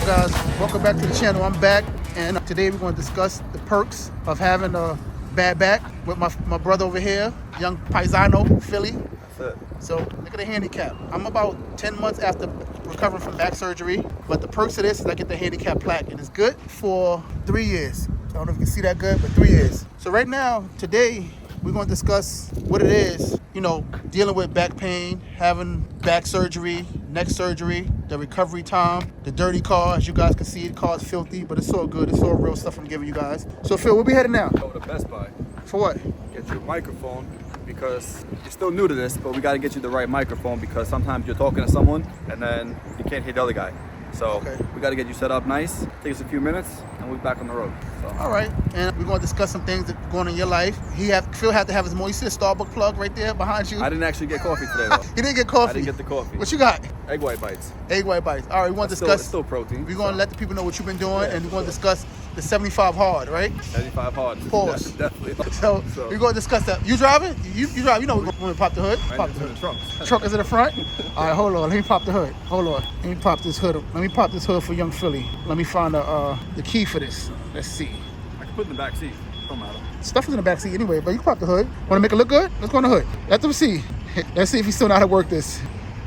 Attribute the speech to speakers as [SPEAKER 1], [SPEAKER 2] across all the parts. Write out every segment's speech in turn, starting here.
[SPEAKER 1] guys? Welcome back to the channel. I'm back, and today we're going to discuss the perks of having a bad back with my brother over here, young Paisano, Philly.
[SPEAKER 2] That's it.
[SPEAKER 1] So look at the handicap. I'm about 10 months after recovering from back surgery, but the perks of this is I get the handicap plaque, and it's good for 3 years. I don't know if you can see that good, but 3 years. So right now, today, we're going to discuss what it is, dealing with back pain, having back surgery, neck surgery, the recovery time, the dirty car. As you guys can see, the car is filthy, but it's all good. It's all real stuff I'm giving you guys. So Phil, where we headed now?
[SPEAKER 2] Go to Best Buy.
[SPEAKER 1] For what?
[SPEAKER 2] Get your microphone, because you're still new to this, but we got to get you the right microphone, because sometimes you're talking to someone and then you can't hear the other guy. So we got to get you set up nice. Take us a few minutes and we'll be back on the road. So.
[SPEAKER 1] All right, and we're going to discuss some things that are going on in your life. Phil had to have his more. You see a Starbucks plug right there behind you?
[SPEAKER 2] I didn't actually get coffee today, though.
[SPEAKER 1] You didn't get coffee?
[SPEAKER 2] I didn't get the coffee.
[SPEAKER 1] What you got?
[SPEAKER 2] Egg white bites.
[SPEAKER 1] Egg white bites. All right, we want to discuss.
[SPEAKER 2] It's still protein.
[SPEAKER 1] We're going to let the people know what you've been doing, and we're going to discuss the 75 hard, right?
[SPEAKER 2] 75 hard.
[SPEAKER 1] Pause.
[SPEAKER 2] Definitely.
[SPEAKER 1] So we're going to discuss that. You driving? You drive. When we pop the hood.
[SPEAKER 2] Right
[SPEAKER 1] Pop the hood.
[SPEAKER 2] The trunk.
[SPEAKER 1] Truck is in the front. All right, hold on. Let me pop the hood. Hold on. Let me pop this hood. Let me pop this hood for young Philly. Let me find the key for this. Let's see.
[SPEAKER 2] I can put it in the back seat. Don't matter.
[SPEAKER 1] Stuff is in the back seat anyway, but you can pop the hood. Want to make it look good? Let's go in the hood. Let them see. Let's see if he still know how to work this.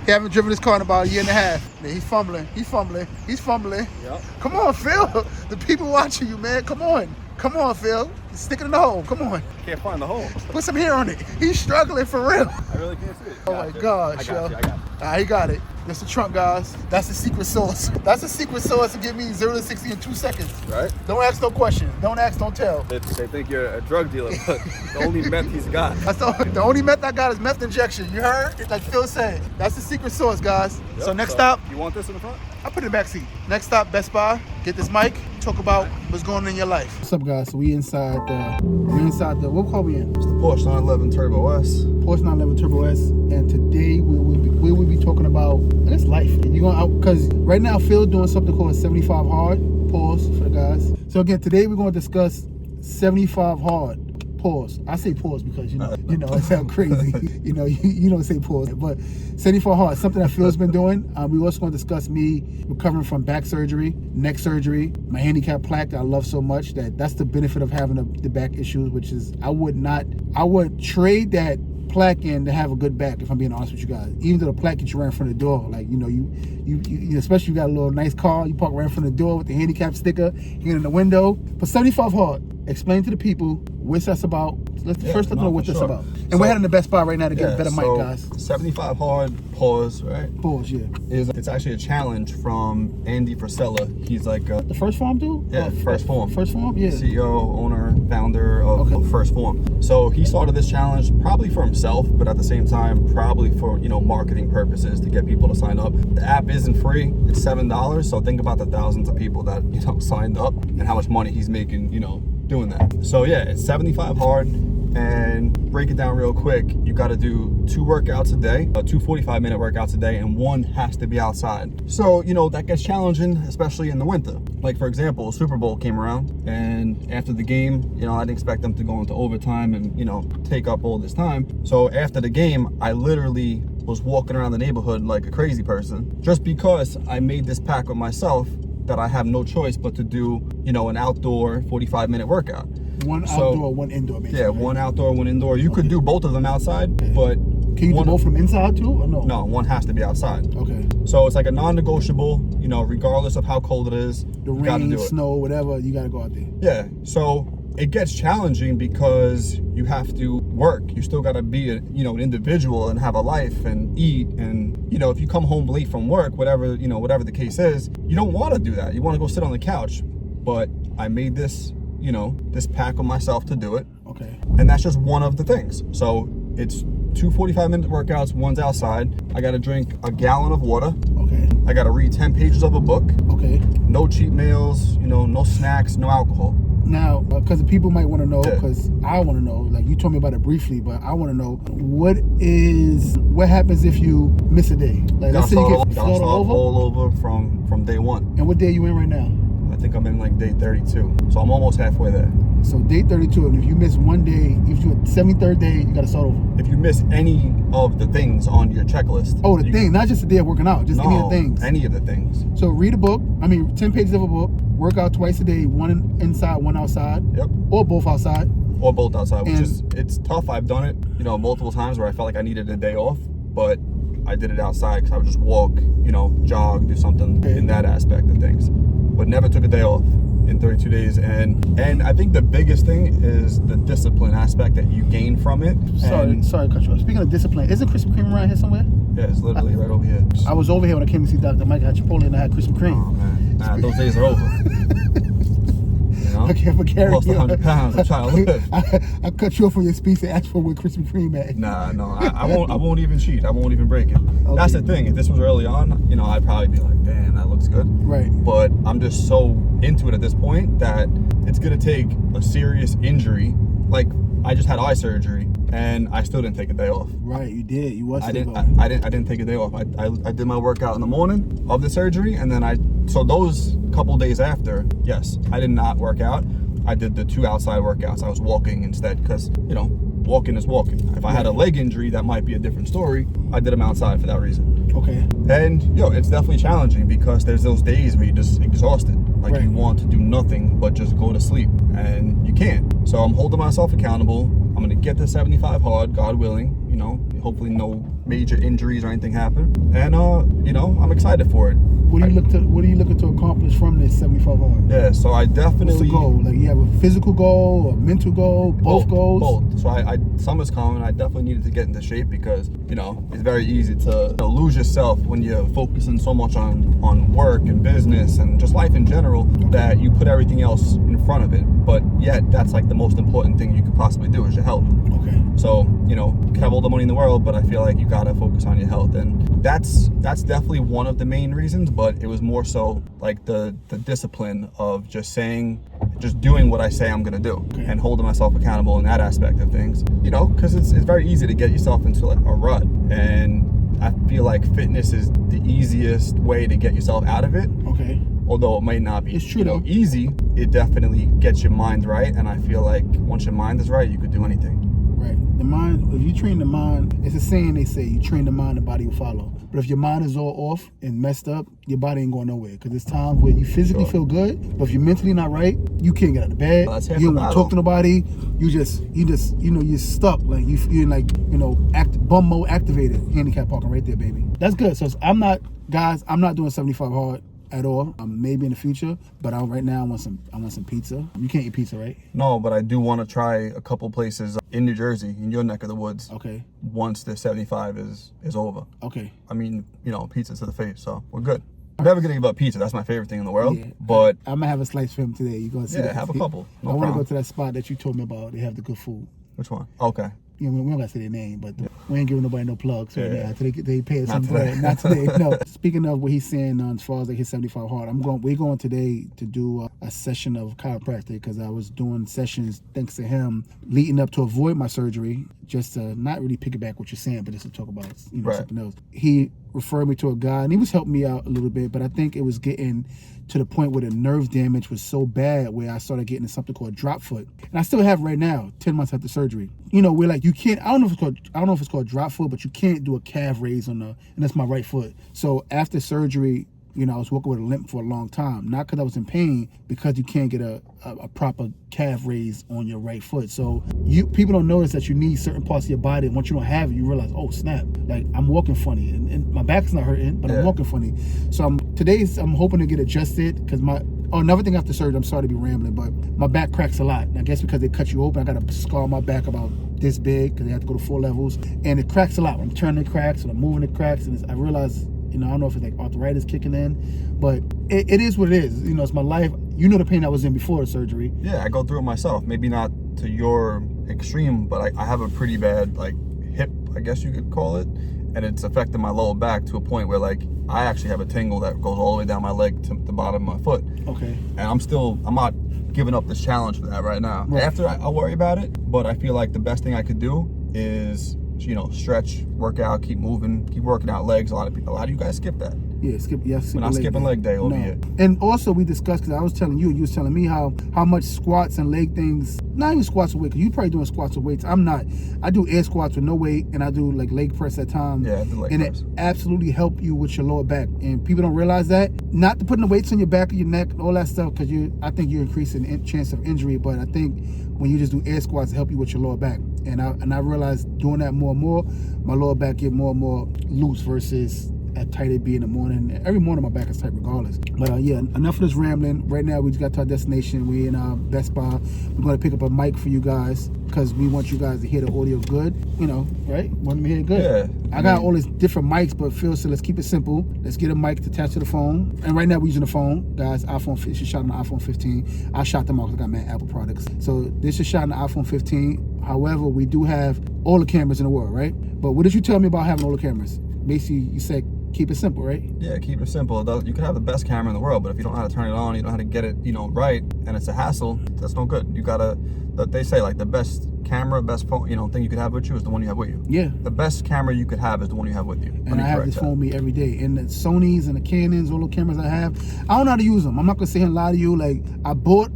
[SPEAKER 1] He haven't driven this car in about a year and a half. He's fumbling.
[SPEAKER 2] Yep.
[SPEAKER 1] Come on, Phil. The people watching you, man. Come on, Phil. Stick it in the hole. Come on.
[SPEAKER 2] Can't find the hole.
[SPEAKER 1] Put some hair on it. He's struggling for real.
[SPEAKER 2] I really can't see it.
[SPEAKER 1] Oh my gosh,
[SPEAKER 2] I got you.
[SPEAKER 1] All right, he got it. That's the trunk, guys. That's the secret sauce. That's the secret sauce to get me 0 to 60 in 2 seconds.
[SPEAKER 2] Right?
[SPEAKER 1] Don't ask no questions. Don't ask, don't tell.
[SPEAKER 2] They think you're a drug dealer, but the only meth he's got.
[SPEAKER 1] That's the only meth I got is meth injection. You heard? Like Phil said. That's the secret sauce, guys.
[SPEAKER 2] Yep.
[SPEAKER 1] So next stop.
[SPEAKER 2] You want this in the front?
[SPEAKER 1] I put it in the back seat. Next stop, Best Buy. Get this mic. Talk about what's going on in your life. What's up, guys? So we inside the what car we in?
[SPEAKER 2] It's the Porsche 911 Turbo S.
[SPEAKER 1] Porsche 911 Turbo S. And today we will be talking about, I guess, life. You're going out because right now Phil's doing something called 75 hard. Pause for the guys. So again, today we're going to discuss 75 hard. Pause. I say pause because it sounds crazy. you don't say pause, but 74 hard, something that Phil's been doing. We also going to discuss me recovering from back surgery, neck surgery, my handicap plaque that I love so much. That's the benefit of having the back issues, which is I would trade that plaque in to have a good back, if I'm being honest with you guys. Even though the plaque gets you right in front of the door, like you especially you got a little nice car, you park right in front of the door with the handicap sticker, you get in the window. But 75 hard. Explain to the people what's that's about. Let's first know what this is about. And we're heading to Best Buy right now to get a better mic, guys.
[SPEAKER 2] 75 hard, pause, right?
[SPEAKER 1] Pause, yeah.
[SPEAKER 2] It's actually a challenge from Andy Frisella. He's like
[SPEAKER 1] the First Form dude?
[SPEAKER 2] Yeah, First Form.
[SPEAKER 1] First Form, yeah.
[SPEAKER 2] CEO, owner, founder of First Form. So he started this challenge probably for himself, but at the same time, probably for marketing purposes to get people to sign up. The app isn't free; it's $7. So think about the thousands of people that signed up and how much money he's making, doing that. So yeah, it's 75 hard. And break it down real quick, you got to do 2 workouts a day, 2 45-minute workouts a day, and 1 has to be outside. So that gets challenging, especially in the winter. Like for example, Super Bowl came around, and after the game, I didn't expect them to go into overtime and take up all this time. So after the game, I literally was walking around the neighborhood like a crazy person, just because I made this pact with myself that I have no choice but to do an outdoor 45-minute workout.
[SPEAKER 1] One outdoor, one indoor, basically.
[SPEAKER 2] Yeah, 1 outdoor, 1 indoor. You could do both of them outside, but
[SPEAKER 1] can you do both from inside too, or no?
[SPEAKER 2] No, 1 has to be outside.
[SPEAKER 1] Okay.
[SPEAKER 2] So it's like a non-negotiable. Regardless of how cold it is,
[SPEAKER 1] the rain, snow, whatever, you got to go out there.
[SPEAKER 2] Yeah. So it gets challenging because you have to work. You still got to be an individual and have a life and eat. And if you come home late from work, whatever the case is, you don't want to do that. You want to go sit on the couch. But I made this this pact with myself to do it.
[SPEAKER 1] Okay.
[SPEAKER 2] And that's just one of the things. So it's 2 45-minute workouts, 1's outside. I got to drink a gallon of water.
[SPEAKER 1] Okay.
[SPEAKER 2] I got to read 10 pages of a book.
[SPEAKER 1] Okay.
[SPEAKER 2] No cheat meals, no snacks, no alcohol.
[SPEAKER 1] Now, because the people might want to know, because I want to know, like you told me about it briefly, but I want to know what happens if you miss a day? Like let's say you get flown
[SPEAKER 2] all over from day 1.
[SPEAKER 1] And what day are you in right now?
[SPEAKER 2] I think I'm in like day 32, so I'm almost halfway there.
[SPEAKER 1] So day 32, and if you miss one day, if you're 73rd day, you got to start over.
[SPEAKER 2] If you miss any of the things on your checklist.
[SPEAKER 1] Oh, the thing, not just the day of working out, just any of the things.
[SPEAKER 2] Any of the things.
[SPEAKER 1] So read a book. 10 pages of a book. Work out twice a day, one inside, one outside.
[SPEAKER 2] Yep.
[SPEAKER 1] Or both outside.
[SPEAKER 2] Or both outside, it's tough. I've done it, multiple times where I felt like I needed a day off, but I did it outside because I would just walk, jog, do something in that aspect of things. But never took a day off in 32 days. And I think the biggest thing is the discipline aspect that you gain from it.
[SPEAKER 1] Sorry to cut you off. Speaking of discipline, isn't Krispy Kreme around here somewhere?
[SPEAKER 2] Yeah, it's literally right over here.
[SPEAKER 1] I was over here when I came to see Dr. Mike. I had Chipotle and I had Krispy Kreme.
[SPEAKER 2] Oh, man. Nah, those days are over.
[SPEAKER 1] I can't forget.
[SPEAKER 2] Lost 100 pounds. I'm trying to live.
[SPEAKER 1] I cut you off on your speech and asked for where Krispy Kreme at.
[SPEAKER 2] Nah, no, I won't even cheat. I won't even break it.
[SPEAKER 1] Okay.
[SPEAKER 2] That's the thing. If this was early on, I'd probably be like, damn, that looks good.
[SPEAKER 1] Right.
[SPEAKER 2] But I'm just so into it at this point that it's gonna take a serious injury. Like I just had eye surgery and I still didn't take a day off.
[SPEAKER 1] Right, you did. You was.
[SPEAKER 2] I didn't take a day off. I did my workout in the morning of the surgery, and then so those couple days after, yes, I did not work out. I did the 2 outside workouts. I was walking instead because, walking is walking. If I had a leg injury, that might be a different story. I did them outside for that reason.
[SPEAKER 1] Okay.
[SPEAKER 2] And, it's definitely challenging because there's those days where you're just exhausted. Like
[SPEAKER 1] right.
[SPEAKER 2] You want to do nothing but just go to sleep, and you can't. So I'm holding myself accountable. I'm going to get to 75 hard, God willing. Hopefully no major injuries or anything happen. And, I'm excited for it.
[SPEAKER 1] What are you looking to accomplish from this 75 hard?
[SPEAKER 2] Yeah, so I definitely...
[SPEAKER 1] What's the goal? Like you have a physical goal or a mental goal, both goals?
[SPEAKER 2] Both. So I summer's coming. I definitely needed to get into shape because, it's very easy to lose yourself when you're focusing so much on work and business and just life in general that you put everything else in front of it. But yet, that's like the most important thing you could possibly do is your health.
[SPEAKER 1] Okay.
[SPEAKER 2] So, you can have all the money in the world, but I feel like you gotta focus on your health. And that's definitely one of the main reasons, but it was more so like the discipline of just doing what I say I'm gonna do and holding myself accountable in that aspect of things. Because it's very easy to get yourself into like a rut. And I feel like fitness is the easiest way to get yourself out of it.
[SPEAKER 1] Okay.
[SPEAKER 2] Although it might not be
[SPEAKER 1] it's true,
[SPEAKER 2] easy, it definitely gets your mind right. And I feel like once your mind is right, you could do anything.
[SPEAKER 1] Right. The mind, if you train the mind, it's a saying they say, you train the mind, the body will follow. But if your mind is all off and messed up, your body ain't going nowhere. Because there's times where you physically feel good, but if you're mentally not right, you can't get out of bed. You don't want to talk to nobody. You're stuck. Like you're like, bum mode activated. Handicap parking right there, baby. That's good. So I'm not doing 75 hard at all. Maybe in the future, but right now I want some pizza. You can't eat pizza, right?
[SPEAKER 2] No, but I do want to try a couple places in New Jersey, in your neck of the woods.
[SPEAKER 1] Okay.
[SPEAKER 2] Once the 75 is over.
[SPEAKER 1] Okay.
[SPEAKER 2] I mean, pizza to the face, so we're good. I'm never gonna give up pizza. That's my favorite thing in the world. Yeah. But
[SPEAKER 1] I'm gonna have a slice for him today. You gonna see that?
[SPEAKER 2] Yeah, have a couple. No
[SPEAKER 1] I want to go to that spot that you told me about. They have the good food.
[SPEAKER 2] Which one? Okay.
[SPEAKER 1] We don't gotta say their name, but we ain't giving nobody no plugs right now. They pay us
[SPEAKER 2] Not
[SPEAKER 1] some bread. Not today. No. Speaking of what he's saying as far as like his 75 hard, we're going today to do a session of chiropractic because I was doing sessions thanks to him leading up to avoid my surgery, just to not really piggyback what you're saying, but just to talk about something else. He referred me to a guy and he was helping me out a little bit, but I think it was getting to the point where the nerve damage was so bad where I started getting something called drop foot. And I still have right now, 10 months after surgery. Where like you can't, I don't know if it's called drop foot, but you can't do a calf raise and that's my right foot. So after surgery, I was walking with a limp for a long time. Not because I was in pain, because you can't get a proper calf raise on your right foot. So people don't notice that you need certain parts of your body. And once you don't have it, you realize, oh snap, like I'm walking funny. And my back's not hurting, but I'm walking funny. So I'm hoping to get adjusted because another thing after surgery, I'm sorry to be rambling, but my back cracks a lot. And I guess because they cut you open, I got a scar on my back about this big because they have to go to 4 levels. And it cracks a lot. When I'm turning the cracks and I'm moving the cracks. And I realize, I don't know if it's like arthritis kicking in, but it is what it is. It's my life. The pain I was in before the surgery.
[SPEAKER 2] Yeah, I go through it myself. Maybe not to your extreme, but I have a pretty bad like hip, I guess you could call it. And it's affecting my lower back to a point where like I actually have a tingle that goes all the way down my leg to the bottom of my foot.
[SPEAKER 1] Okay.
[SPEAKER 2] And I'm not giving up this challenge for that right now. Right. After I'll worry about it, but I feel like the best thing I could do is stretch, work out, keep moving, keep working out legs. A lot of you guys skip that.
[SPEAKER 1] Yeah, skip
[SPEAKER 2] We're not skipping leg day over here.
[SPEAKER 1] And also we discussed, because I was telling you was telling me how much squats and leg things, not even squats with weight, because you probably doing squats with weights. I'm not. I do air squats with no weight, and I do like leg press at times.
[SPEAKER 2] Yeah, I do leg
[SPEAKER 1] and
[SPEAKER 2] press.
[SPEAKER 1] It absolutely help you with your lower back. And people don't realize that. Not to putting the weights on your back or your neck, all that stuff, because I think you're increasing the chance of injury. But I think when you just do air squats, it help you with your lower back. And I realized doing that more and more, my lower back get more and more loose versus at tight it be in the morning. Every morning my back is tight regardless. But yeah, enough of this rambling. Right now we just got to our destination. We in Best Buy. We're going to pick up a mic for you guys because we want you guys to hear the audio good. You know, right? Want them to hear it good.
[SPEAKER 2] Yeah.
[SPEAKER 1] I got all these different mics, but Phil said let's keep it simple. Let's get a mic attached to the phone. And right now we're using the phone, guys. She shot on the iPhone 15. I shot them off because I got mad Apple products. So this is shot on the iPhone 15. However, we do have all the cameras in the world, right? But what did you tell me about having all the cameras? Basically, you said keep it simple, right?
[SPEAKER 2] Yeah, keep it simple. You can have the best camera in the world, but if you don't know how to turn it on, you don't know how to get it, right, and it's a hassle, that's no good. You gotta, they say like the best camera, best phone, thing you could have with you is the one you have with you.
[SPEAKER 1] Yeah.
[SPEAKER 2] The best camera you could have is the one you have with you.
[SPEAKER 1] And I have this phone with me every day. And the Sonys and the Canons, all the cameras I have, I don't know how to use them. I'm not gonna sit here and lie to you. Like I bought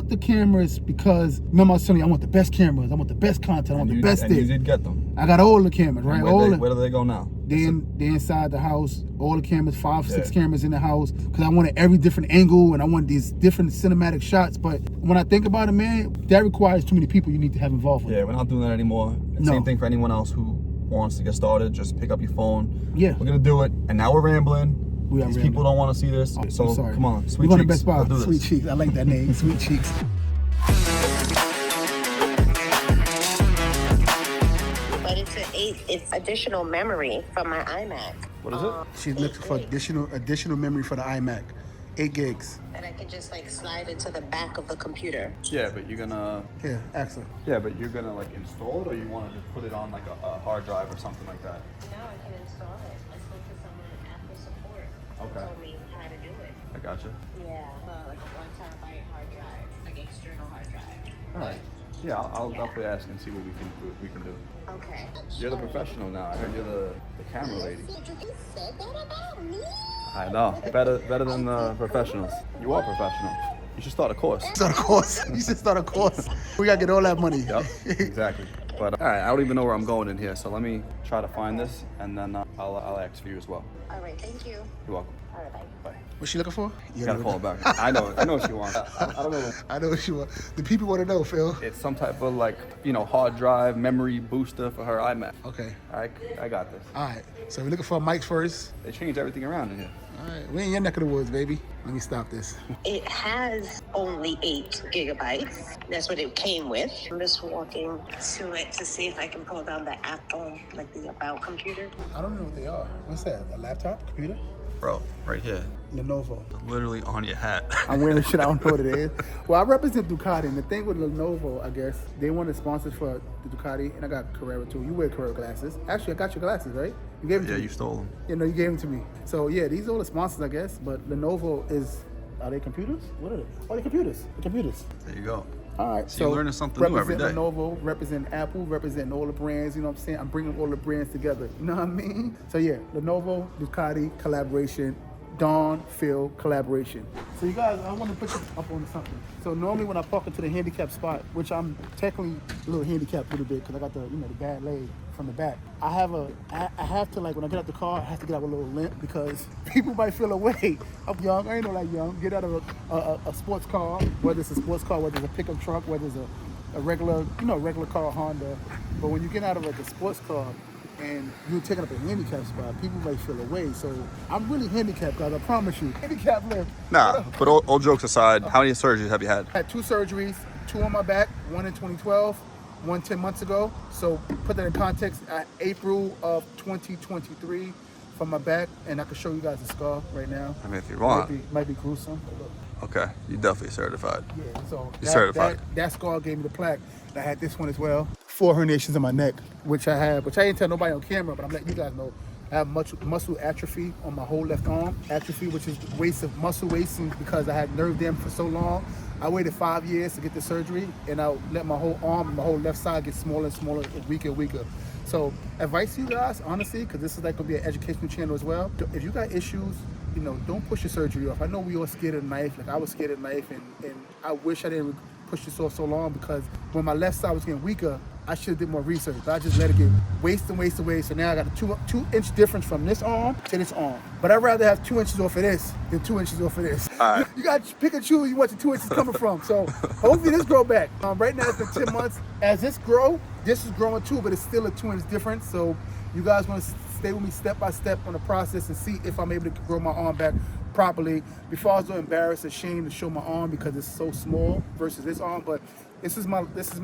[SPEAKER 1] the cameras because, remember I was telling you, I want the best cameras, I want the best content, I want the best
[SPEAKER 2] thing. And you did get them.
[SPEAKER 1] I got all the cameras, right?
[SPEAKER 2] Where do they go now?
[SPEAKER 1] They inside the house, all the cameras, 6 cameras in the house, because I wanted every different angle and I want these different cinematic shots. But when I think about it, man, that requires too many people you need to have involved with.
[SPEAKER 2] Yeah, we're not doing that anymore. No. Same thing for anyone else who wants to get started. Just pick up your phone.
[SPEAKER 1] Yeah.
[SPEAKER 2] We're going to do it. And now we're rambling. These people don't want to see this, so come on, Sweet Cheeks.
[SPEAKER 1] We're going to Best Buy. Sweet Cheeks. I like that name, Sweet Cheeks.
[SPEAKER 3] But it's additional memory from my iMac.
[SPEAKER 2] What is it?
[SPEAKER 1] She's looking for additional memory for the iMac, 8 gigs.
[SPEAKER 3] And I can just slide into the back of the computer.
[SPEAKER 2] Yeah, but you're gonna.
[SPEAKER 1] Yeah, excellent.
[SPEAKER 2] Yeah, but you're gonna install it, or you want to just put it on a hard drive or something like that.
[SPEAKER 3] No, I can install it. I spoke to someone in Apple support.
[SPEAKER 2] Okay.
[SPEAKER 3] Told me how to do it.
[SPEAKER 2] I gotcha.
[SPEAKER 3] Yeah, like a 1 terabyte hard drive, like external hard drive.
[SPEAKER 2] All right. Yeah, I'll definitely ask and see what we can do.
[SPEAKER 3] Okay.
[SPEAKER 2] You're the professional now. I heard you're the camera lady.
[SPEAKER 3] You said that about me?
[SPEAKER 2] I know. Better than the professionals. You are professional. You should start a course.
[SPEAKER 1] Start a course. You should start a course. We gotta get all that money.
[SPEAKER 2] Yep. Exactly. But all right, I don't even know where I'm going in here, so let me try to find this, and then I'll ask for you as well.
[SPEAKER 3] All right, thank you.
[SPEAKER 2] You're welcome.
[SPEAKER 3] All right, bye.
[SPEAKER 2] Bye.
[SPEAKER 1] What's she looking for?
[SPEAKER 2] You gotta call her back. I know what she wants. I don't know.
[SPEAKER 1] I know what she wants. The people want to know, Phil.
[SPEAKER 2] It's some type of hard drive memory booster for her iMac.
[SPEAKER 1] Okay.
[SPEAKER 2] I got this.
[SPEAKER 1] All right. So we're looking for a mic first.
[SPEAKER 2] They changed everything around in here.
[SPEAKER 1] All right. We in your neck of the woods, baby. Let me stop this.
[SPEAKER 3] It has only 8 gigabytes. That's what it came with. I'm just walking to it to see if I can pull down the Apple, the About computer.
[SPEAKER 1] I don't know what they are. What's that? A laptop? Computer?
[SPEAKER 2] Bro, right here.
[SPEAKER 1] Lenovo.
[SPEAKER 2] Literally on your hat.
[SPEAKER 1] I'm wearing shit. I don't know what it is. Well, I represent Ducati, and the thing with Lenovo, I guess, they wanted sponsors for the Ducati, and I got Carrera too. You wear Carrera glasses. Actually, I got your glasses, right? You gave them to me.
[SPEAKER 2] Yeah, you stole them.
[SPEAKER 1] Yeah, no, you gave them to me. So yeah, these are the sponsors, I guess. But Lenovo are they computers? What are they? Oh, they're computers. The computers.
[SPEAKER 2] There you go.
[SPEAKER 1] All right,
[SPEAKER 2] so you're learning something new every day.
[SPEAKER 1] Represent Lenovo, represent Apple, representing all the brands. You know what I'm saying? I'm bringing all the brands together. You know what I mean? So yeah, Lenovo, Ducati collaboration. Dawn, Phil, collaboration. So you guys, I want to put you up on something. So normally when I park into the handicap spot, which I'm technically a little handicapped a little bit because I got the bad leg from the back. I have to when I get out the car, I have to get out with a little limp because people might feel away. I'm young, I ain't young. Get out of a sports car, whether it's a sports car, whether it's a pickup truck, whether it's a regular, regular car, Honda. But when you get out of a sports car, and you're taking up a handicap spot, people might feel away. So I'm really handicapped, guys. I promise you. Handicap lift.
[SPEAKER 2] Nah, but all jokes aside, how many surgeries have you had?
[SPEAKER 1] I had 2 surgeries, 2 on my back, 1 in 2012, 1 10 months ago. So put that in context, April of 2023 from my back, and I can show you guys the scar right now.
[SPEAKER 2] I mean, if you want.
[SPEAKER 1] Might be gruesome.
[SPEAKER 2] Okay, you definitely certified.
[SPEAKER 1] Yeah, so
[SPEAKER 2] you're certified.
[SPEAKER 1] That scar gave me the plaque. I had this one as well. 4 herniations in my neck, which I didn't tell nobody on camera, but I'm letting you guys know. I have muscle atrophy on my whole left arm. Atrophy, which is muscle wasting because I had nerve damage for so long. I waited 5 years to get the surgery, and I let my whole arm and my whole left side get smaller and smaller, weaker and weaker. So advice to you guys, honestly, because this is like gonna be an educational channel as well. If you got issues, you know, don't push your surgery off. I know we all scared of the knife. Like I was scared of the knife, and I wish I didn't push this off so long, because when my left side was getting weaker, I should have did more research. But I just let it get waste away. So now I got a 2-inch difference from this arm to this arm. But I'd rather have 2 inches off of this than 2 inches off of this.
[SPEAKER 2] All right.
[SPEAKER 1] You got to pick and choose you want your 2 inches coming from. So hopefully this grow back. Right now it's been 10 months. As this grow, this is growing too, but it's still a 2-inch difference. So you guys want to stay with me step by step on the process and see if I'm able to grow my arm back properly. Before I was so embarrassed, ashamed to show my arm because it's so small versus this arm. But this is my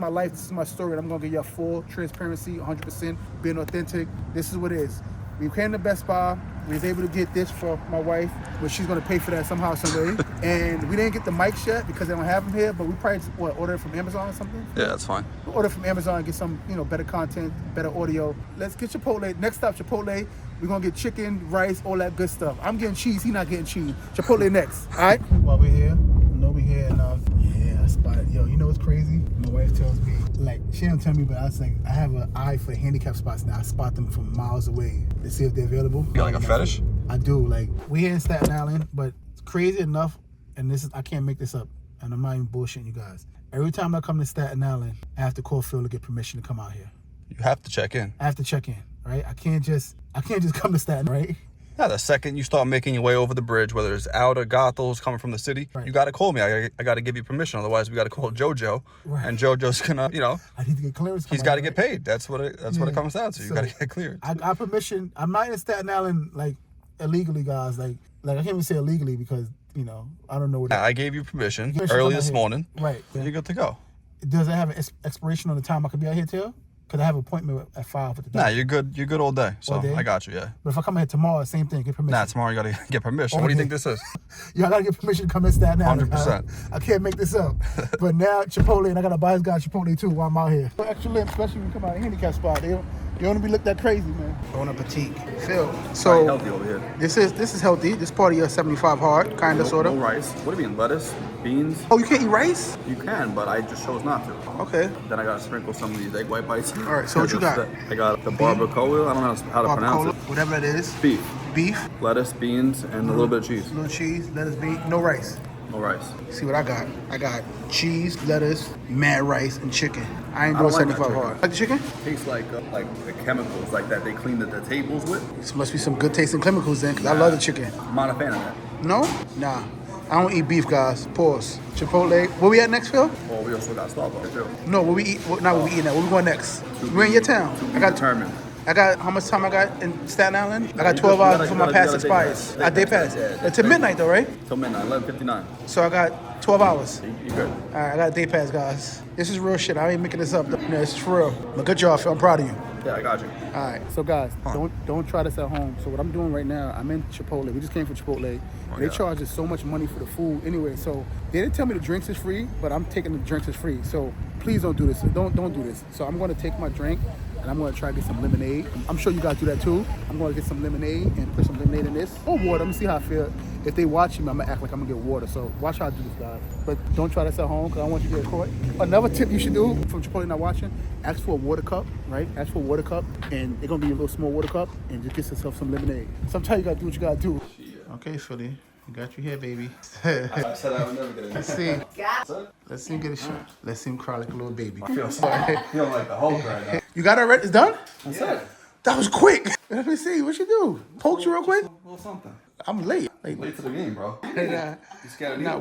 [SPEAKER 1] life, this is my story, and I'm gonna give you a full transparency, 100%, being authentic. This is what it is. We came to Best Buy. We was able to get this for my wife, but she's gonna pay for that somehow, some way. And we didn't get the mics yet because they don't have them here. But we probably order it from Amazon or something.
[SPEAKER 2] Yeah, that's fine.
[SPEAKER 1] We'll order from Amazon and get some, you know, better content, better audio. Let's get Chipotle. Next stop, Chipotle. We're gonna get chicken, rice, all that good stuff. I'm getting cheese. He's not getting cheese. Chipotle next. All right. While we're here, I know we're here enough. Yeah, I spotted. Yo, you know what's crazy? My wife tells me, like, she don't tell me, but I was like, I have an eye for handicap spots now. I spot them from miles away to see if they're available.
[SPEAKER 2] You got like a fetish?
[SPEAKER 1] I do. Like, we're here in Staten Island, but it's crazy enough, and this is, I can't make this up, and I'm not even bullshitting you guys. Every time I come to Staten Island, I have to call Phil to get permission to come out here.
[SPEAKER 2] You have to check in.
[SPEAKER 1] I have to check in, right? I can't just come to Staten, right?
[SPEAKER 2] Yeah, the second you start making your way over the bridge, whether it's out of Gothels coming from the city,
[SPEAKER 1] right,
[SPEAKER 2] you got to call me. I got to give you permission. Otherwise, we got to call JoJo,
[SPEAKER 1] right,
[SPEAKER 2] and JoJo's gonna, you know,
[SPEAKER 1] I need to get clearance.
[SPEAKER 2] He's got to get paid. That's what it comes down to. You got to get cleared.
[SPEAKER 1] I got permission. I'm not in Staten Island like illegally, guys. Like I can't even say illegally because, you know, I don't know what.
[SPEAKER 2] I gave you permission early this morning.
[SPEAKER 1] Right.
[SPEAKER 2] Yeah. You're good to go.
[SPEAKER 1] Does it have an expiration on the time I could be out here till? Because I have an appointment at 5 with the doctor.
[SPEAKER 2] Nah, you're good. You're good all day. So
[SPEAKER 1] all day?
[SPEAKER 2] I got you. Yeah.
[SPEAKER 1] But if I come here tomorrow, same thing. Get permission.
[SPEAKER 2] Nah, tomorrow you got to get permission.
[SPEAKER 1] Okay.
[SPEAKER 2] What do you think this is?
[SPEAKER 1] Yeah, I got to get permission to come in Staten Island.
[SPEAKER 2] 100%.
[SPEAKER 1] I can't make this up. But now Chipotle, and I got to buy this guy Chipotle too while I'm out here. Extra limp, especially when you come out of a handicap spot. They don't want to be looked that crazy, man. Bon appetit. Phil. So
[SPEAKER 2] healthy over here.
[SPEAKER 1] This is healthy. This part of your 75 hard, kind of, sort of.
[SPEAKER 2] No rice. What do you mean, lettuce, beans?
[SPEAKER 1] Oh, you can't eat rice?
[SPEAKER 2] You can, but I just chose not to.
[SPEAKER 1] Okay.
[SPEAKER 2] Then I got to sprinkle some of these egg white bites.
[SPEAKER 1] All right, so what you got?
[SPEAKER 2] I got the barbacoa. I don't know how to pronounce it.
[SPEAKER 1] Whatever it is.
[SPEAKER 2] Beef.
[SPEAKER 1] Beef.
[SPEAKER 2] Lettuce, beans, and a little bit of cheese.
[SPEAKER 1] A little cheese, lettuce, beef, no rice.
[SPEAKER 2] No rice.
[SPEAKER 1] See what I got? I got cheese, lettuce, mad rice, and chicken. I ain't doing 75 hard. Like the chicken?
[SPEAKER 2] Tastes like the chemicals like that they clean the tables with.
[SPEAKER 1] This must be some good tasting chemicals then, because I love the chicken.
[SPEAKER 2] I'm not a fan of that.
[SPEAKER 1] No? Nah. I don't eat beef, guys. Pause. Chipotle. Where we at next, Phil?
[SPEAKER 2] Well, we also got Starbucks too.
[SPEAKER 1] No, where we eat. Not where we eating at. Where we going next? We're in your town.
[SPEAKER 2] I got determined.
[SPEAKER 1] I got, how much time I got in Staten Island? I got 12 hours before my pass expires. I day pass. It's to midnight though, right?
[SPEAKER 2] Till midnight, 11:59.
[SPEAKER 1] So I got 12 hours.
[SPEAKER 2] You good.
[SPEAKER 1] All right, I got a day pass, guys. This is real shit. I ain't making this up. No, this is for real. But good job, Phil. I'm proud of you.
[SPEAKER 2] Yeah, I got you.
[SPEAKER 1] All right. So guys, don't try this at home. So what I'm doing right now, I'm in Chipotle. We just came from Chipotle. They charge us so much money for the food anyway. So they didn't tell me the drinks is free, but I'm taking the drinks is free. So please don't do this. Don't do this. So I'm going to take my drink and I'm going to try to get some lemonade. I'm sure you guys do that too. I'm going to get some lemonade and put some lemonade in this. Or water. Let me see how I feel. If they watch me, I'm going to act like I'm going to get water. So watch how I do this, guys. But don't try this at home because I don't want you to get caught. Another tip you should do from Chipotle not watching, ask for a water cup, right? Ask for a water cup and they're going to be a little small water cup and just get yourself some lemonade. Sometimes you got to do what you got to do. Okay, Philly. I got you here, baby.
[SPEAKER 2] I said I would never get it.
[SPEAKER 1] Let's see. Let's see him get a shot. Let's see him cry like a little baby.
[SPEAKER 2] I feel like the Hulk right now.
[SPEAKER 1] You got it already? It's done?
[SPEAKER 2] That's it.
[SPEAKER 1] That was quick. Let me see. What you do? Poked you real quick?
[SPEAKER 2] A little something.
[SPEAKER 1] I'm late.
[SPEAKER 2] Late to the game, bro.
[SPEAKER 1] You
[SPEAKER 2] scared
[SPEAKER 1] of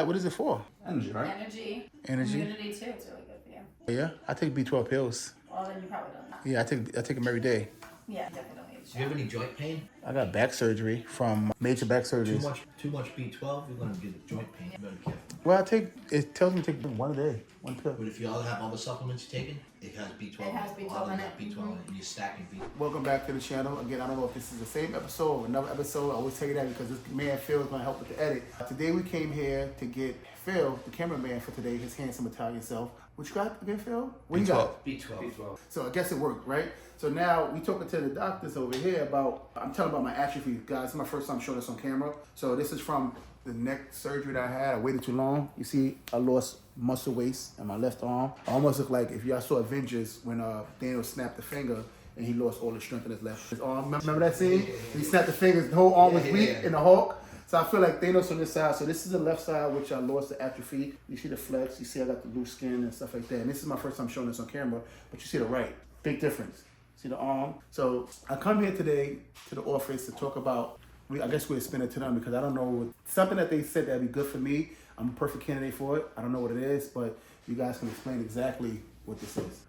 [SPEAKER 1] what is it for?
[SPEAKER 2] Energy, right?
[SPEAKER 4] Energy.
[SPEAKER 1] Energy.
[SPEAKER 4] Immunity too. It's really good for you.
[SPEAKER 1] Yeah, I take B12 pills.
[SPEAKER 4] Well, then you probably don't know.
[SPEAKER 1] Yeah, I take them every day.
[SPEAKER 4] Yeah, definitely.
[SPEAKER 5] Do you have any joint pain?
[SPEAKER 1] I got back surgery from major back surgeries.
[SPEAKER 5] Too much B12, you're gonna get joint pain. You better be careful.
[SPEAKER 1] Well, it tells me to take one a day, one pill.
[SPEAKER 5] But if you all have other supplements you're taking, it has B12.
[SPEAKER 4] It has B12
[SPEAKER 5] All of
[SPEAKER 4] in
[SPEAKER 5] them
[SPEAKER 4] it.
[SPEAKER 5] have B12 in it, and you're stacking B12.
[SPEAKER 1] Welcome back to the channel. Again, I don't know if this is the same episode or another episode. I always tell you that because this man Phil is going to help with the edit. Today we came here to get Phil, the cameraman for today, his handsome Italian self. What you got again, Phil? What you got?
[SPEAKER 5] B12.
[SPEAKER 1] So I guess it worked, right? So now we talking to the doctors over here about, I'm telling about my atrophy. Guys, this is my first time showing this on camera. So this is from the neck surgery that I had. I waited too long. You see, I lost muscle waste in my left arm. I almost look like if y'all saw Avengers when Daniel snapped the finger, and he lost all the strength in his left. His arm, remember that scene? He snapped the fingers, the whole arm was weak in the Hulk. So I feel like Thanos on this side. So this is the left side, which I lost the atrophy. You see the flex, you see I got the loose skin and stuff like that. And this is my first time showing this on camera, but you see the right. Big difference. See the arm? So I come here today to the office to talk about, I guess we'll spin it to them because I don't know, something that they said that'd be good for me. I'm a perfect candidate for it. I don't know what it is, but you guys can explain exactly what this is.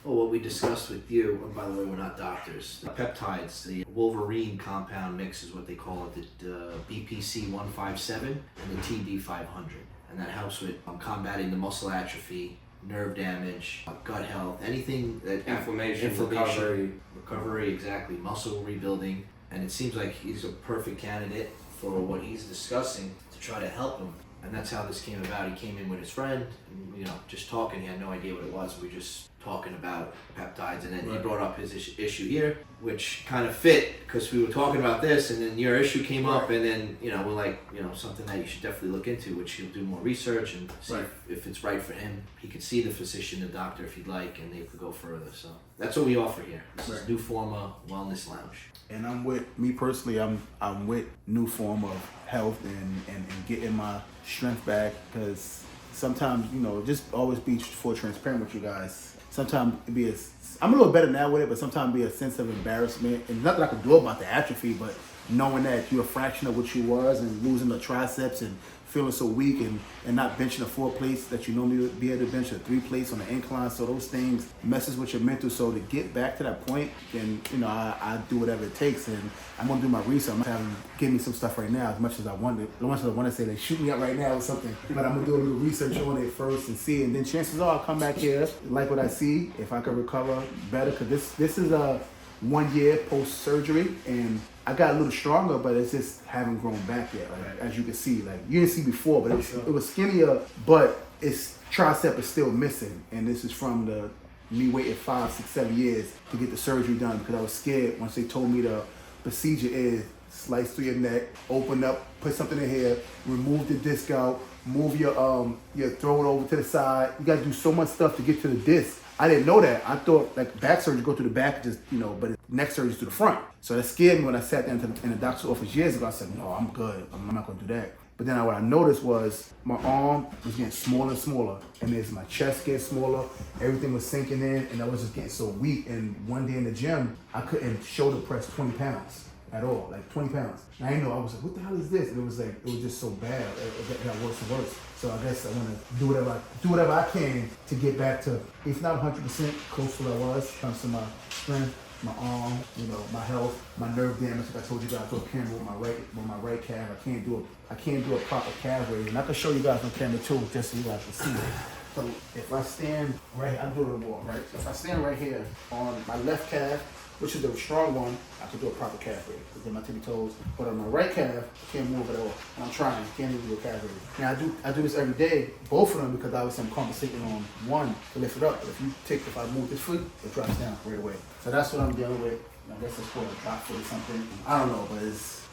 [SPEAKER 5] Well, what we discussed with you, and by the way, we're not doctors. The peptides, the Wolverine compound mix is what they call it, the BPC 157 and the TD 500. And that helps with combating the muscle atrophy, nerve damage, gut health, anything that
[SPEAKER 6] Inflammation,
[SPEAKER 5] recovery, exactly, muscle rebuilding. And it seems like he's a perfect candidate for what he's discussing to try to help him. And that's how this came about. He came in with his friend, and, just talking. He had no idea what it was. We were just talking about peptides, and then he brought up his issue here, which kind of fit because we were talking about this, and then your issue came up, and then we're like, something that you should definitely look into, which he'll do more research and see if it's right for him. He could see the physician, the doctor, if he'd like, and they could go further. So that's what we offer here. This is New Forma Wellness Lounge.
[SPEAKER 1] And I'm with me personally. I'm with New Form of Health and getting my strength back because sometimes just always be full transparent with you guys. Sometimes it be I'm a little better now with it, but sometimes it be a sense of embarrassment and nothing I can do about the atrophy, but knowing that you're a fraction of what you was and losing the triceps and feeling so weak and not benching a 4 plates that you normally would be able to bench a 3 plates on the incline. So those things messes with your mental. So to get back to that point, then I do whatever it takes, and I'm gonna do my research. I'm gonna have them give me some stuff right now, as much as I want to say they shoot me up right now or something. But I'm gonna do a little research on it first and see, and then chances are I'll come back here, like what I see, if I can recover better. Because this is a 1 year post surgery, and I got a little stronger, but it's just haven't grown back yet. Like, as you can see, like you didn't see before, but it was skinnier, but its tricep is still missing. And this is from me waiting 5, 6, 7 years to get the surgery done because I was scared once they told me the procedure is slice through your neck, open up, put something in here, remove the disc out, move your throat over to the side. You got to do so much stuff to get to the disc. I didn't know that. I thought like back surgery go through the back, just but neck surgery to the front. So that scared me when I sat down in the doctor's office years ago. I said, no, I'm good. I'm not gonna do that. But then what I noticed was my arm was getting smaller and smaller, and as my chest getting smaller, everything was sinking in, and I was just getting so weak. And one day in the gym, I couldn't shoulder press 20 pounds at all, like 20 pounds. And I didn't know. I was like, what the hell is this? And it was just so bad. It got worse and worse. So I guess I want to do whatever I can to get back to, if not 100% close to what I was, comes to my strength, my arm, my health, my nerve damage. Like I told you guys on camera with my right calf, I can't do a proper calf raise, and I can show you guys on camera too, just so you guys can see it. So if I stand right, I'm doing it more, right? So if I stand right here on my left calf, which is the strong one, I can do a proper calf raise. Get my tippy toes. But on my right calf, I can't move at all. And I'm trying, can't even do a calf raise. Now I do this every day, both of them, because obviously I'm compensating on one to lift it up. But if I move this foot, it drops down right away. So that's what I'm dealing with. I guess it's called a drop foot or something. I don't know, but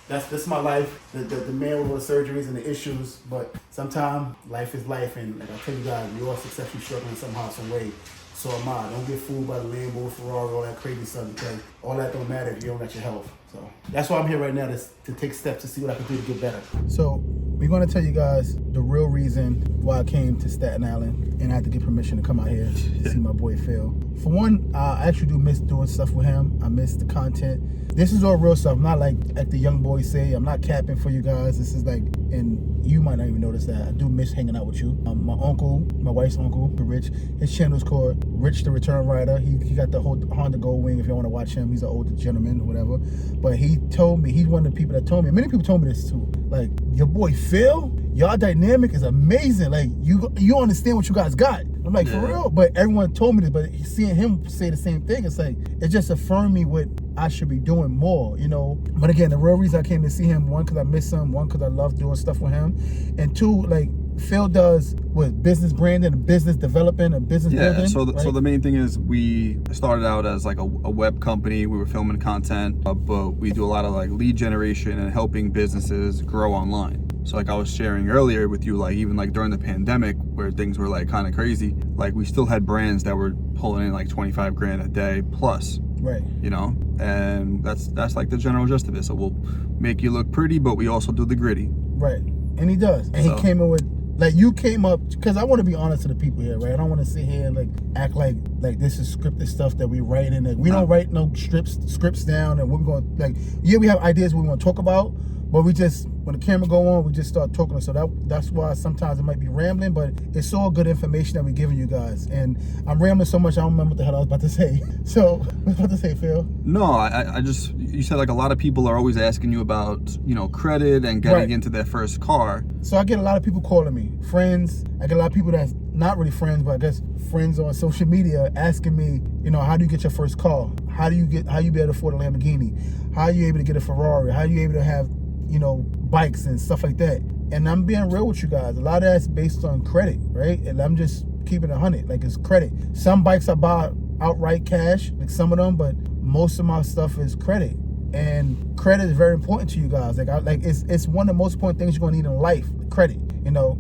[SPEAKER 1] that's my life. The man with all the surgeries and the issues, but sometimes life is life, and like I tell you guys, we all successfully struggling somehow, some way. So am I. Don't get fooled by the Lambo, Ferrari, all that crazy stuff, because all that don't matter if you don't got your health. So that's why I'm here right now, to take steps to see what I can do to get better. So we're going to tell you guys the real reason why I came to Staten Island, and I had to get permission to come out here to see my boy Phil. For one, I actually do miss doing stuff with him. I miss the content. This is all real stuff. I'm not like the young boys say. I'm not capping for you guys. This is like, and you might not even notice that. I do miss hanging out with you. My uncle, my wife's uncle, Rich, his channel's called Rich the Return Rider. He got the whole Honda Gold Wing if you want to watch him. He's an older gentleman or whatever. But he told me, he's one of the people that told me, many people told me this too. Like, your boy Phil, y'all dynamic is amazing. Like, you understand what you guys got. I'm like, for real? But everyone told me this, but seeing him say the same thing, it's like, it just affirmed me what I should be doing more, But again, the real reason I came to see him, one, because I miss him, one, because I love doing stuff with him, and two, like, Phil does with business branding and business development and business building.
[SPEAKER 2] So the main thing is we started out as like a web company. We were filming content, but we do a lot of like lead generation and helping businesses grow online. So like I was sharing earlier with you, like even like during the pandemic where things were like kind of crazy, like we still had brands that were pulling in like 25 grand a day plus.
[SPEAKER 1] Right.
[SPEAKER 2] You know, and that's like the general gist of it. So we'll make you look pretty, but we also do the gritty.
[SPEAKER 1] Right. And he does. And he came in with, like, you came up, because I want to be honest to the people here, right? I don't want to sit here and like act like this is scripted stuff that we write, and we don't write no scripts down, and we're going like, yeah, we have ideas we want to talk about, but we just, when the camera go on, we just start talking. So that's why sometimes it might be rambling, but it's all good information that we're giving you guys. And I'm rambling so much I don't remember what the hell I was about to say. So what was I about to say, Phil?
[SPEAKER 2] No, I just, you said like a lot of people are always asking you about, you know, credit and getting into their first car.
[SPEAKER 1] So I get a lot of people calling me, friends. I get a lot of people that's not really friends, but I guess friends on social media asking me, you know, how do you get your first car? How you be able to afford a Lamborghini? How are you able to get a Ferrari? How are you able to have, you know, bikes and stuff like that? And I'm being real with you guys. A lot of that's based on credit, right? And I'm just keeping it 100, like it's credit. Some bikes I buy outright cash, like some of them, but most of my stuff is credit. And credit is very important to you guys. It's one of the most important things you're gonna need in life, credit. You know,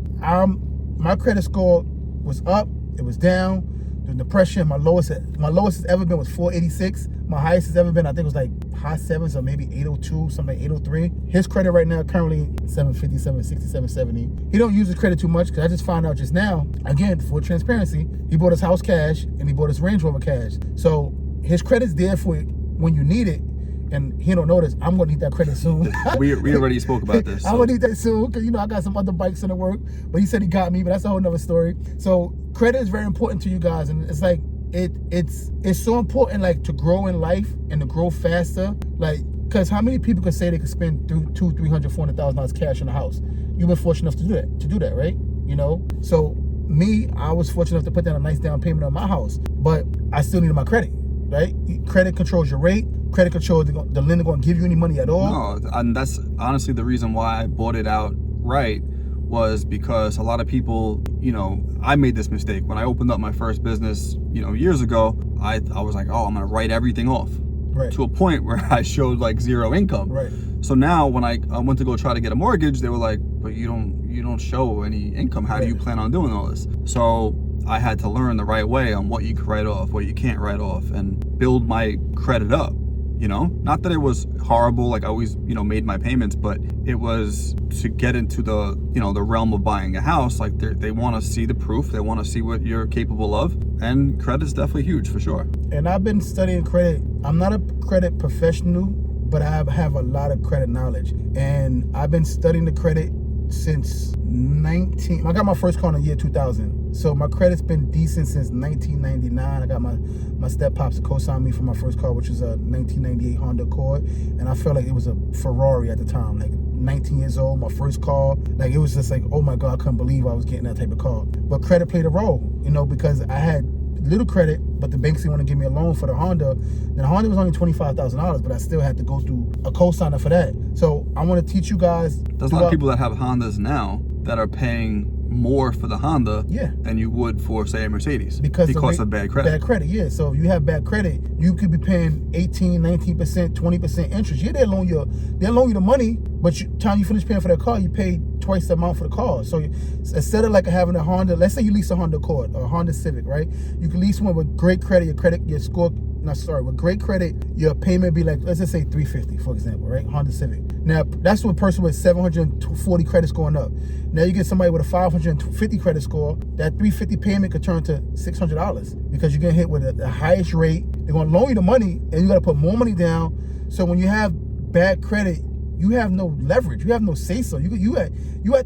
[SPEAKER 1] my credit score was up, it was down. The depression, my lowest has ever been was 486. My highest has ever been, I think it was like high sevens or maybe 802, something like 803. His credit right now currently 750, 760, 770. He don't use his credit too much because I just found out just now, again, for transparency, he bought his house cash and he bought his Range Rover cash. So his credit's there for when you need it. And he don't notice, I'm gonna need that credit soon.
[SPEAKER 2] we already spoke about this. So.
[SPEAKER 1] I'm gonna need that soon, because you know I got some other bikes in the work, but he said he got me, but that's a whole nother story. So credit is very important to you guys, and it's like it's so important, like, to grow in life and to grow faster. Like, because how many people could say they could spend $200,000, $300,000, $400,000 cash in a house? You've been fortunate enough to do that, right? You know, so me, I was fortunate enough to put down a nice down payment on my house, but I still needed my credit, right? Credit controls your rate. Credit control, the lender going to give you any money at all?
[SPEAKER 2] No, and that's honestly the reason why I bought it outright, was because a lot of people, you know, I made this mistake. When I opened up my first business, you know, years ago, I was like, oh, I'm going to write everything off. Right. To a point where I showed like zero income.
[SPEAKER 1] Right.
[SPEAKER 2] So now when I went to go try to get a mortgage, they were like, but you don't show any income. How do you plan on doing all this? So I had to learn the right way on what you can write off, what you can't write off, and build my credit up. You know, not that it was horrible, like I always, you know, made my payments, but it was to get into the, you know, the realm of buying a house. Like they want to see the proof, they want to see what you're capable of, and credit's definitely huge for sure.
[SPEAKER 1] And I've been studying credit. I'm not a credit professional, but I have a lot of credit knowledge, and I've been studying the credit since I got my first car in the year 2000. So my credit's been decent since 1999. I got my step pops to co-sign me for my first car, which is a 1998 Honda Accord, and I felt like it was a Ferrari at the time. Like 19 years old, my first car, like it was just like, oh my God, I couldn't believe I was getting that type of car. But credit played a role, you know, because I had little credit, but the banks didn't want to give me a loan for the Honda. And the Honda was only $25,000, but I still had to go through a co-signer for that. So I want to teach you guys.
[SPEAKER 2] There's a lot of people that have Hondas now that are paying more for the Honda than you would for, say, a Mercedes because of bad credit.
[SPEAKER 1] Bad credit, yeah. So if you have bad credit, you could be paying 18, 19%, 20% interest. Yeah, they'll loan you the money, but time you finish paying for that car, you pay twice the amount for the car. So instead of like having a Honda, let's say you lease a Honda Accord or a Honda Civic, right? You can lease one with great credit. With great credit, your payment be like, let's just say $350, for example, right? Honda Civic. Now, that's what a person with 740 credits going up. Now you get somebody with a 550 credit score, that $350 payment could turn to $600 because you're getting hit with the highest rate. They're going to loan you the money, and you got to put more money down. So when you have bad credit, you have no leverage. You have no say-so. You at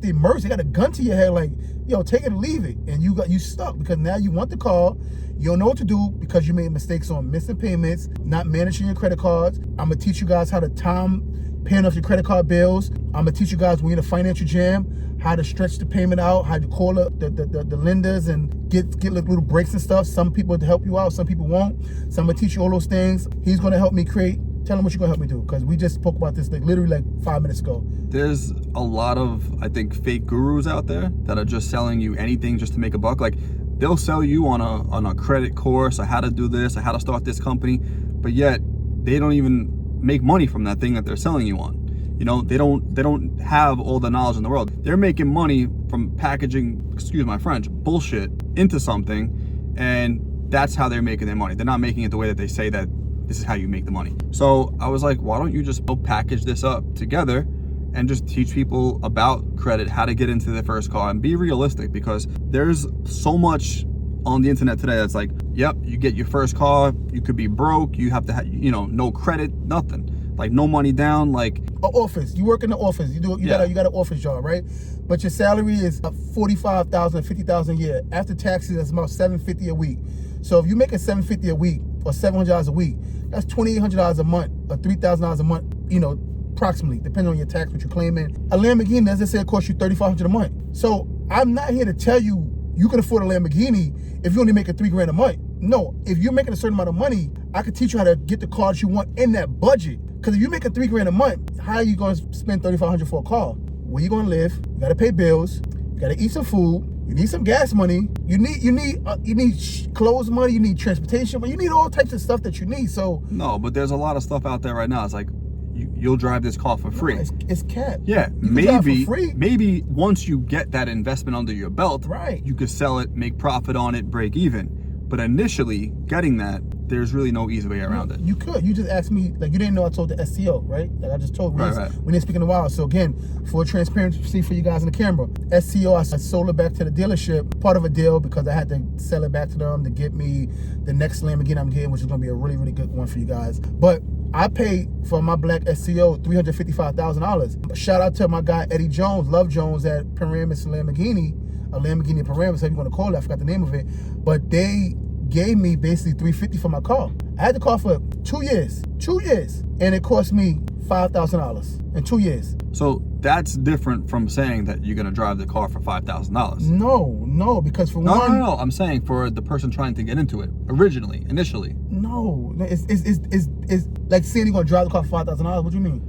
[SPEAKER 1] the mercy. You got a gun to your head like, yo, take it or leave it. And you stuck because now you want the car. You don't know what to do because you made mistakes on missing payments, not managing your credit cards. I'm going to teach you guys how to time paying off your credit card bills. I'm going to teach you guys when you're in a financial jam, how to stretch the payment out, how to call the lenders and get little breaks and stuff. Some people to help you out, some people won't. So I'm going to teach you all those things. He's going to help me create. Tell him what you're going to help me do, because we just spoke about this literally 5 minutes ago.
[SPEAKER 2] There's a lot of, I think, fake gurus out there that are just selling you anything just to make a buck. Like, they'll sell you on a credit course or how to do this or how to start this company, but yet they don't even make money from that thing that they're selling you on. You know, they don't have all the knowledge in the world. They're making money from packaging, excuse my French, bullshit into something, and that's how they're making their money. They're not making it the way that they say that this is how you make the money. So I was like, why don't you just package this up together and just teach people about credit, how to get into their first car, and be realistic, because there's so much on the internet today that's like, yep, you get your first car, you could be broke, you have to have, you know, no credit, nothing, like no money down, like
[SPEAKER 1] office. You work in the office. You got an office job, right? But your salary is $45,000, $50,000 a year. After taxes, that's about $750 a week. So if you make $750 a week or $700 a week, that's $2,800 a month or $3,000 a month. You know, approximately, depending on your tax, what you're claiming. A Lamborghini, as I said, costs you $3,500 a month. So I'm not here to tell you you can afford a Lamborghini if you only make $3,000 a month. No, if you're making a certain amount of money, I can teach you how to get the car that you want in that budget. Because if you make $3,000 a month, how are you going to spend $3,500 for a car? Where you going to live? You got to pay bills. You got to eat some food. You need some gas money. You need clothes money. You need transportation money. You need all types of stuff that you need. So
[SPEAKER 2] no, but there's a lot of stuff out there right now. It's like, you'll drive this car for free.
[SPEAKER 1] No, it's capped.
[SPEAKER 2] Yeah, maybe once you get that investment under your belt,
[SPEAKER 1] right,
[SPEAKER 2] you could sell it, make profit on it, break even. But initially, getting that, there's really no easy way around it.
[SPEAKER 1] You could. You just asked me, like, you didn't know I told the STO, right? Like I just told.
[SPEAKER 2] Right.
[SPEAKER 1] We didn't speak in a while. So again, for transparency for you guys in the camera, STO, I sold it back to the dealership, part of a deal, because I had to sell it back to them to get me the next Lamborghini I'm getting, which is going to be a really, really good one for you guys. But I paid for my black SCO $355,000. Shout out to my guy Eddie Jones, Love Jones at Paramus Lamborghini, a Lamborghini Paramus, however you want to call it. I forgot the name of it. But they gave me basically $350 for my car. I had the car for 2 years, and it cost me $5,000 in 2 years.
[SPEAKER 2] So that's different from saying that you're gonna drive the car for $5,000.
[SPEAKER 1] No, because for one,
[SPEAKER 2] no. I'm saying for the person trying to get into it initially.
[SPEAKER 1] No, it's like saying you're gonna drive the car for $5,000. What do you mean?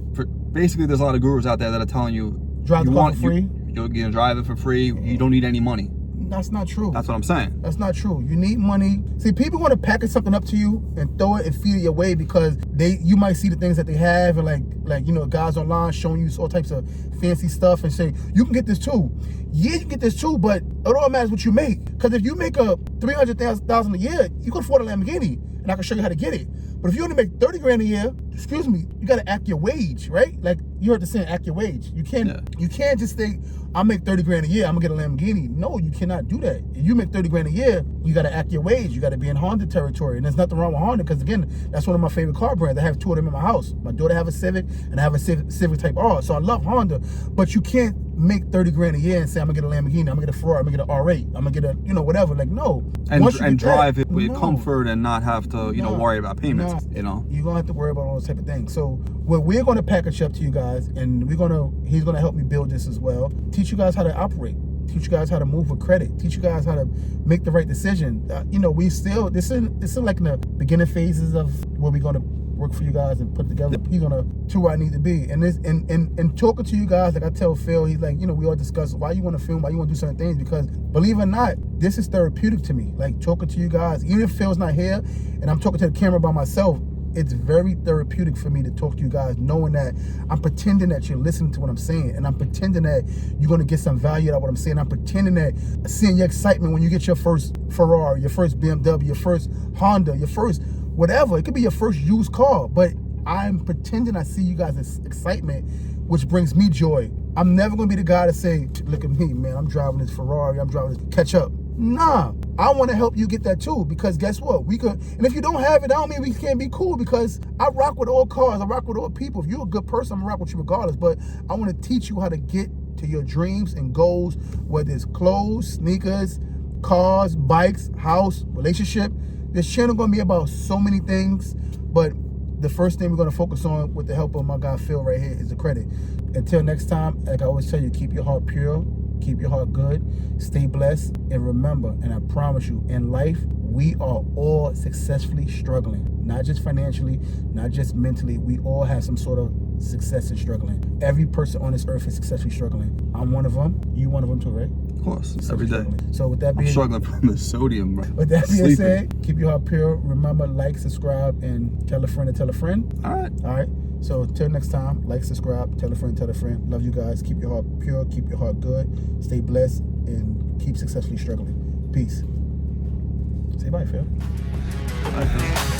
[SPEAKER 2] Basically, there's a lot of gurus out there that are telling you
[SPEAKER 1] drive the car for free.
[SPEAKER 2] You're gonna drive it for free. You don't need any money.
[SPEAKER 1] That's not true.
[SPEAKER 2] That's what I'm saying.
[SPEAKER 1] That's not true. You need money. See, people want to package something up to you and throw it and feed it your way because you might see the things that they have, and like you know, guys online showing you all types of fancy stuff and saying you can get this too. Yeah, you can get this too, but it all matters what you make. Because if you make a $300,000 a year, you can afford a Lamborghini, and I can show you how to get it. But if you only make $30,000 a year, excuse me, you got to act your wage, right? Like you heard the saying, act your wage. You can't just think, I make $30,000 a year, I'm gonna get a Lamborghini. No, you cannot do that. If you make $30,000 a year, you got to act your wage. You got to be in Honda territory, and there's nothing wrong with Honda because again, that's one of my favorite car brands. I have two of them in my house. My daughter have a Civic, and I have a Civic Type R. So I love Honda, but you can't make $30,000 a year and say I'm gonna get a Lamborghini, I'm gonna get a Ferrari, I'm gonna get an R8, I'm gonna get a whatever. Like no,
[SPEAKER 2] and drive it with comfort and not have to worry about payments. You know,
[SPEAKER 1] you're gonna have to worry about all those type of things. So what we're gonna package up to you guys, and he's gonna help me build this as well. Teach you guys how to operate. Teach you guys how to move with credit. Teach you guys how to make the right decision. We still this is like in the beginning phases of where we're gonna work for you guys and put together. He's gonna to where I need to be. And this and talking to you guys, like I tell Phil, he's like, we all discuss why you want to film, why you want to do certain things, because believe it or not, this is therapeutic to me. Like talking to you guys, even if Phil's not here and I'm talking to the camera by myself, it's very therapeutic for me to talk to you guys, knowing that I'm pretending that you're listening to what I'm saying, and I'm pretending that you're gonna get some value out of what I'm saying. I'm pretending that seeing your excitement when you get your first Ferrari, your first BMW, your first Honda, your first whatever. It could be your first used car, but I'm pretending I see you guys' excitement, which brings me joy. I'm never gonna be the guy to say, look at me, man, I'm driving this Ferrari, I'm driving this, catch up. Nah, I want to help you get that too, because guess what? We could, and if you don't have it, I don't mean we can't be cool, because I rock with all cars, I rock with all people. If you're a good person, I'm gonna rock with you regardless, but I want to teach you how to get to your dreams and goals, whether it's clothes, sneakers, cars, bikes, house, relationship. This channel gonna be about so many things, but the first thing we're gonna focus on with the help of my guy Phil right here is the credit. Until next time, like I always tell you, keep your heart pure, keep your heart good, stay blessed, and remember, and I promise you, in life, we are all successfully struggling. Not just financially, not just mentally, we all have some sort of success in struggling. Every person on this earth is successfully struggling. I'm one of them, you one of them too, right?
[SPEAKER 2] Of course, every day.
[SPEAKER 1] So with that being,
[SPEAKER 2] I'm struggling from the sodium, bro.
[SPEAKER 1] With that being said, keep your heart pure. Remember, like, subscribe, and tell a friend to tell a friend.
[SPEAKER 2] All right.
[SPEAKER 1] So till next time, like, subscribe, tell a friend, tell a friend. Love you guys. Keep your heart pure, keep your heart good, stay blessed, and keep successfully struggling. Peace. Say bye, Phil.
[SPEAKER 2] Bye.